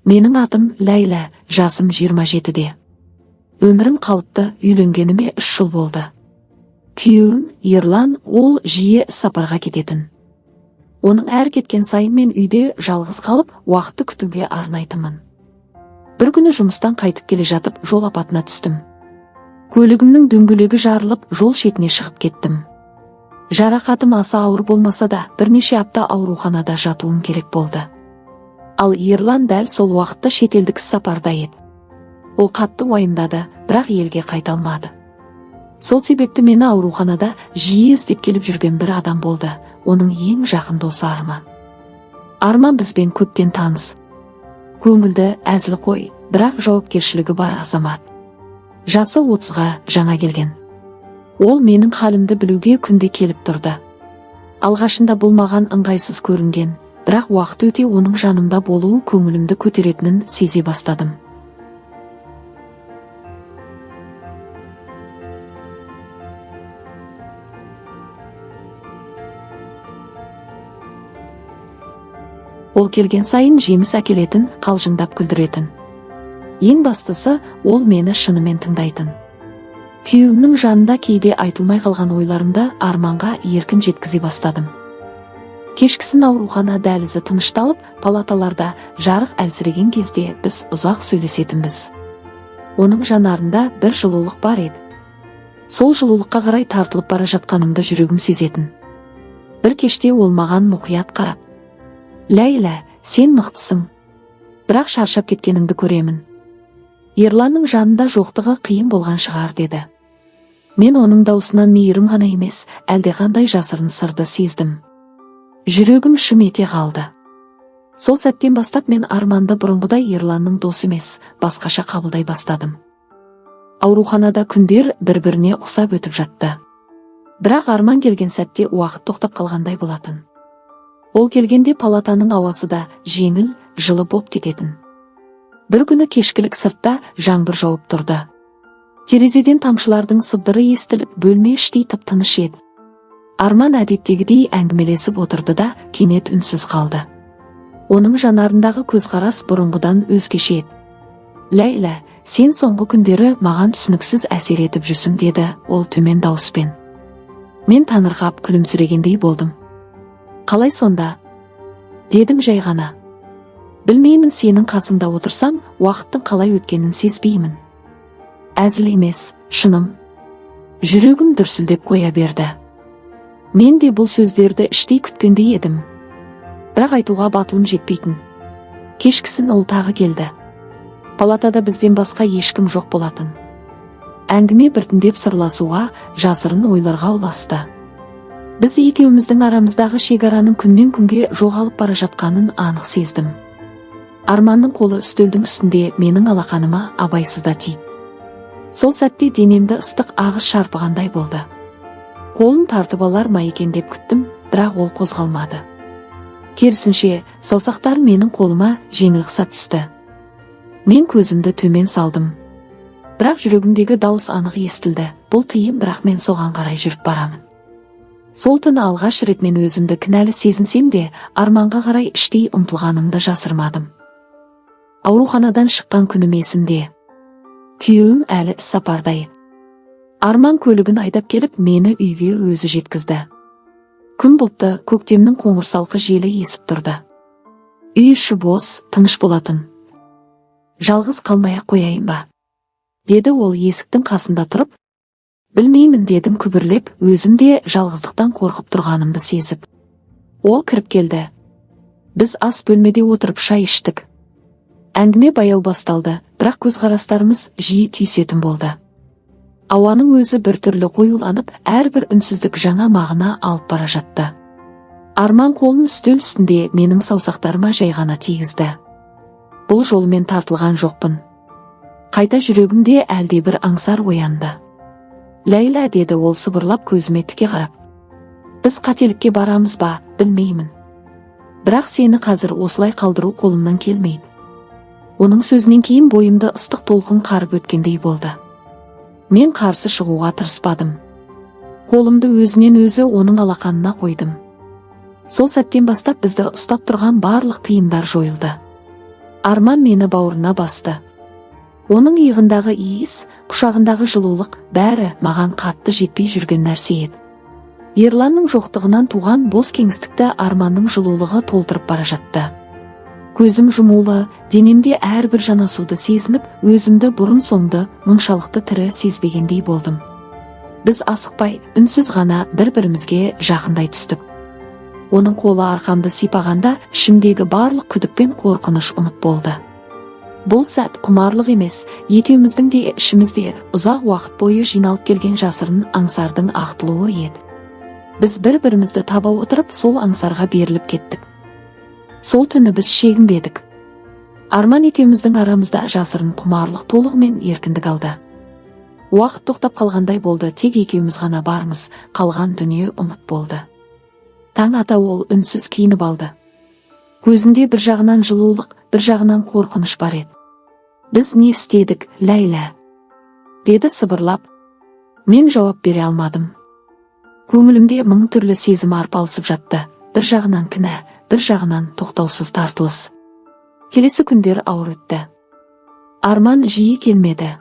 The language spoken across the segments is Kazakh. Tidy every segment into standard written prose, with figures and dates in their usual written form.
Менің атым Ләйла, жасым 27-де. Өмірім қалыпты, үйленгеніме 3 жыл болды. Күйеуім Ерлан, ол жиі сапарға кететін. Оның әр кеткен сайын мен үйде жалғыз қалып, уақытты күтуге арнайтынмын. Bir күні жұмыстан қайтып келе жатып, жол апатына түстім. Көлігімнің дөңгелегі жарылып, жол шетіне шығып кеттім. Жарақатым аса ауыр болмаса да, бірнеше апта ауруханада жатуым керек болды. Ал Ерлан дәл сол уақытта шетелдік сапарда еді. Ол қатты уайымдады, бірақ елге қайта алмады. Сол себепті мені ауруханада жиі іздеп келіп жүрген бір адам болды. Оның ең жақын досы Арман. Арман бізбен көптен таныс. Көңілді, әзілқой, бірақ жауапкершілігі бар азамат. Жасы 30-ға жаңа келген. Ол менің халімді білуге күнде келіп тұрды. Алғашында болмаған ыңғайсыз көрінген, бірақ уақыт өте оның жанымда болуы көңілімді көтеретінін сезе бастадым. Ол келген сайын жеміс әкелетін, қалжыңдап күлдіретін. Ең бастысы, ол мені шынымен тыңдайтын. Күйеуімнің жанында кейде айтылмай қалған ойларымды Арманға еркін жеткізе бастадым. Кешкісін аурухана дәлізі тынышталып, палаталарда жарық әлсіреген кезде біз ұзақ сөйлесетінбіз. Оның жанарында бір жылулық бар еді. Сол жылулыққа қарай тартылып бара жатқанымды жүрегім сезетін. Bir кеште ол маған мұқият қарап: «Ләйла, сен мықтысың. Бірақ шаршап кеткеніңді көремін. Ерланның жанында жоқтығы қиын болған шығар», деді. Мен оның даусынан мейірім ғана емес, әлдеқандай жасырын сырды сездім. Жүрегім шым ете қалды. Сол сәттен бастап мен Арманды бұрынғыдай Ерланның досы емес, басқаша қабылдай бастадым. Ауруханада күндер бір-біріне ұқсап өтіп жатты. Бірақ Арман келген сәтте уақыт тоқтап қалғандай болатын. Ол келгенде палатаның ауасы да жеңіл, жылы боп кететін. Bir күні кешкілік сыртта жаңбыр жауып тұрды. Терезеден тамшылардың сыбдыры естіліп, бөлме іштей тып-тыныш еді. Арман әдеттегідей әңгімелесіп отырды да, кенет үнсіз қалды. Оның жанарындағы көзқарас бұрынғыдан өзгеше еді. «Ләйла, сен соңғы күндері маған түсініксіз әсер етіп жүрсің», деді ол төмен дауыспен. Мен таңырқап күлімсірегендей болдым. «Қалай сонда?» дедім жай ғана. «Білмеймін, сенің қасыңда отырсам, уақыттың қалай өткенін сезбеймін». Әзіл емес, шыным. Жүрегім дүрсілдеп қоя берді. Мен де бұл сөздерді іштей күткендей едім. Бірақ айтуға батылым жетпейтін. Кешкісін ол тағы келді. Палатада бізден басқа ешкім жоқ болатын. Әңгіме біртіндеп сырласуға, жасырын ойларға ұласты. Біз екеуміздің арамыздағы шекараның күннен күнге жоғалып бара жатқанын анық сездім. Арманның қолы үстелдің үстінде менің алақаныма абайсызда тиді. Сол сәтте денемді ыстық ағыс шарпығандай болды. Қолын тартып алар ма екен деп күттім, бірақ ол қозғалмады. Керісінше, саусақтар менің қолыма жеңіл қыса түсті. Мен көзімді төмен салдым. Бірақ жүрегімдегі дауыс анық естілді. Бұл тыйым, бірақ мен соған қарай жүріп барамын. Сол түні алғаш рет мен өзімді кінәлі сезінсем де, Арманға қарай іштей ұмтылғанымды жасырмадым. Ауруханадан шыққан күнім есімде. Күйеуім әлі сапарда еді. Арман көлігін айдап келіп, мені үйге өзі жеткізді. Күн бұлтты, көктемнің қоңырсалқы желі есіп тұрды. Үй іші бос, тыныш болатын. «Жалғыз қалмай-ақ қояйын ба?» деді ол есіктің қасында тұрып. «Білмеймін», дедім күбірлеп, өзім де жалғыздықтан қорқып тұрғанымды сезіп. Ол кіріп келді. Біз ас бөлмеде отырып шай іштік. Әңгіме баяу басталды, бірақ көзқарастарымыз жиі түйісетін болды. Ауаның өзі біртүрлі қоюланып, әрбір үнсіздік жаңа мағына алып бара жатты. Арман қолын үстел үстінде менің саусақтарыма жай ғана тигізді. Бұл жолмен тартылған жоқпын. Қайта жүрегімде әлде бір аңсар оянды. «Ләйла», деді ол сыбырлап көзіме тіке қарап. «Біз қателікке барамыз ба, білмеймін. Бірақ сені қазір осылай қалдыру қолымнан келмейді». Оның сөзінен кейін бойымды ыстық толқын қарып өткендей болды. Мен қарсы шығуға тырыспадым. Қолымды өзінен өзі оның алақанына қойдым. Сол сәттен бастап бізді ұстап тұрған барлық тыйымдар жойылды. Арман мені бауырына басты. Оның иығындағы иіс, құшағындағы жылулық бәрі маған қатты жетпей жүрген нәрсе еді. Ерланның жоқтығынан туған бос кеңістікті Арманның жылулығы толтырып бара жатты. Көзім жұмулы, денемде әрбір жанасуды сезініп, өзімді бұрын-соңды мұншалықты тірі сезбегендей болдым. Біз асықпай, үнсіз ғана бір-бірімізге жақындай түстік. Оның қолы арқамды сипағанда, ішімдегі барлық күдік пен қорқыныш ұмыт болды. Бұл сәт құмарлық емес, екеуміздің де ішімізде ұзақ уақыт бойы жиналып келген жасырын аңсардың ақтылуы еді. Біз бір-бірімізді таба отырып, сол аңсарға беріліп кеттік. Сол түні біз шегінбедік. Арман екеуміздің арамызда жасырын құмарлық толығымен еркіндік алды. Уақыт тоқтап қалғандай болды, тек екеуміз ғана бармыз, қалған дүние ұмыт болды. Таң ата ол үнсіз киініп алды. Көзінде бір жағынан жылулық, бір жағынан қорқыныш бар еді. Біз не істедік, Ләйлә? Деді сыбырлап. Мен жауап бере алмадым. Көңілімде мың түрлі сезім арпалысып жатты. Бір жағынан кінә, бір жағынан тоқтаусыз тартылыс. Келесі күндер ауыр өтті. Арман жиі келмеді.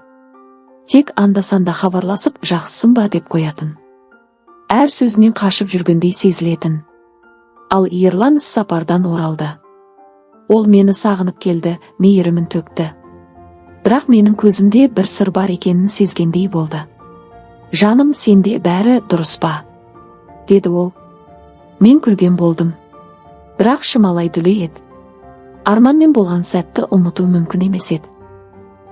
Тек анда-санда хабарласып, жақсысың ба деп қоятын. Әр сөзінен қашып жүргендей сезілетін. Ал Ерлан іс-сапардан оралды. Ол мені сағынып келді, мейірімін төкті. Бірақ менің көзімде бір сыр бар екенін сезгендей болды. Жаным, сенде бәрі дұрыс па? Деді ол. Мен күлген болдым. Бірақ шымалай дүлей еді. Арманмен болған сәтті ұмыту мүмкін емес еді.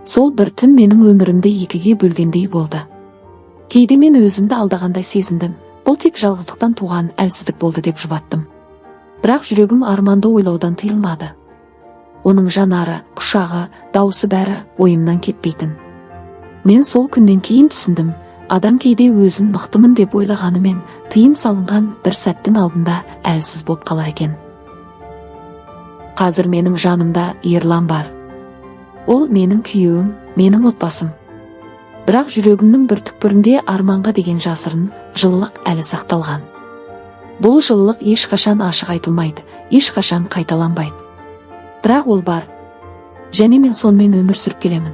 Сол бір түн менің өмірімді екіге бөлгендей болды. Кейде мен өзімді алдағандай сезіндім. Бұл тек жалғыздықтан туған әлсіздік болды деп жұбаттым. Бірақ жүрегім Арманды ойлаудан тыйылмады. Оның жанары, құшағы, дауысы бәрі ойымнан кетпейтін. Мен сол күннен кейін түсіндім. Адам кейде өзін мықтымын деп ойлағанымен, тыйым салынған бір сәттің алдында әлсіз боп қала екен. Қазір менің жанымда Ерлан бар. Ол менің күйеуім, менің отбасым. Бірақ жүрегімнің бір түкпірінде Арманға деген жасырын жылылық әлі сақталған. Бұл жылылық ешқашан ашық айтылмайды, ешқашан қайталанбайды. Бірақ ол бар. Және мен сонымен өмір сүріп келемін.